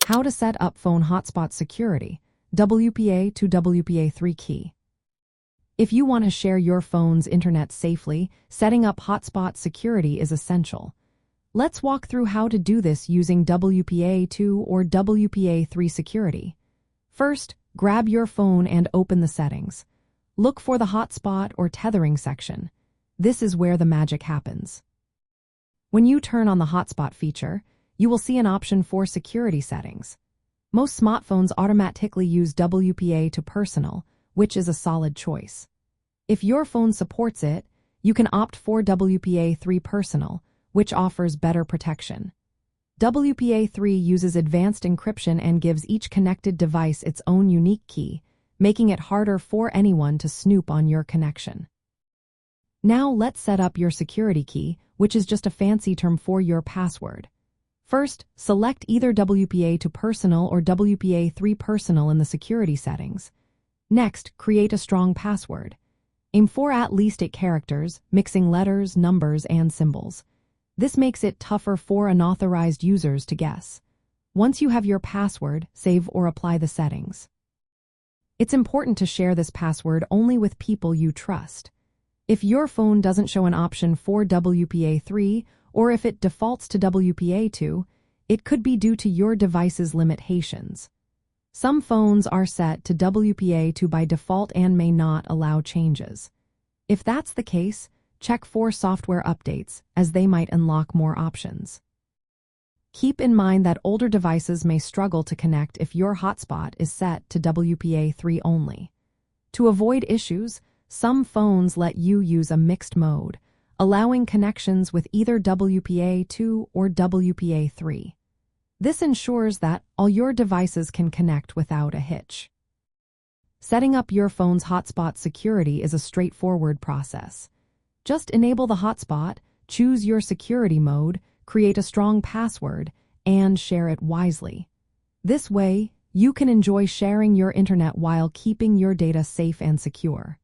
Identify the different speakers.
Speaker 1: How to set up phone hotspot security, WPA to WPA3 key. If you want to share your phone's internet safely, setting up hotspot security is essential. Let's walk through how to do this using WPA2 or WPA3 security. First, grab your phone and open the settings. Look for the hotspot or tethering section. This is where the magic happens. When you turn on the hotspot feature, you will see an option for security settings. Most smartphones automatically use WPA to personal, which is a solid choice. If your phone supports it, you can opt for WPA3 personal, which offers better protection. WPA3 uses advanced encryption and gives each connected device its own unique key, making it harder for anyone to snoop on your connection. Now let's set up your security key, which is just a fancy term for your password. First, select either WPA to personal or WPA3 personal in the security settings. Next, create a strong password. Aim for at least 8 characters, mixing letters, numbers, and symbols. This makes it tougher for unauthorized users to guess. Once you have your password, save or apply the settings. It's important to share this password only with people you trust. If your phone doesn't show an option for WPA3, or if it defaults to WPA2, it could be due to your device's limitations. Some phones are set to WPA2 by default and may not allow changes. If that's the case, check for software updates, as they might unlock more options. Keep in mind that older devices may struggle to connect if your hotspot is set to WPA3 only. To avoid issues, some phones let you use a mixed mode, allowing connections with either WPA2 or WPA3. This ensures that all your devices can connect without a hitch. Setting up your phone's hotspot security is a straightforward process. Just enable the hotspot, choose your security mode, create a strong password, and share it wisely. This way, you can enjoy sharing your internet while keeping your data safe and secure.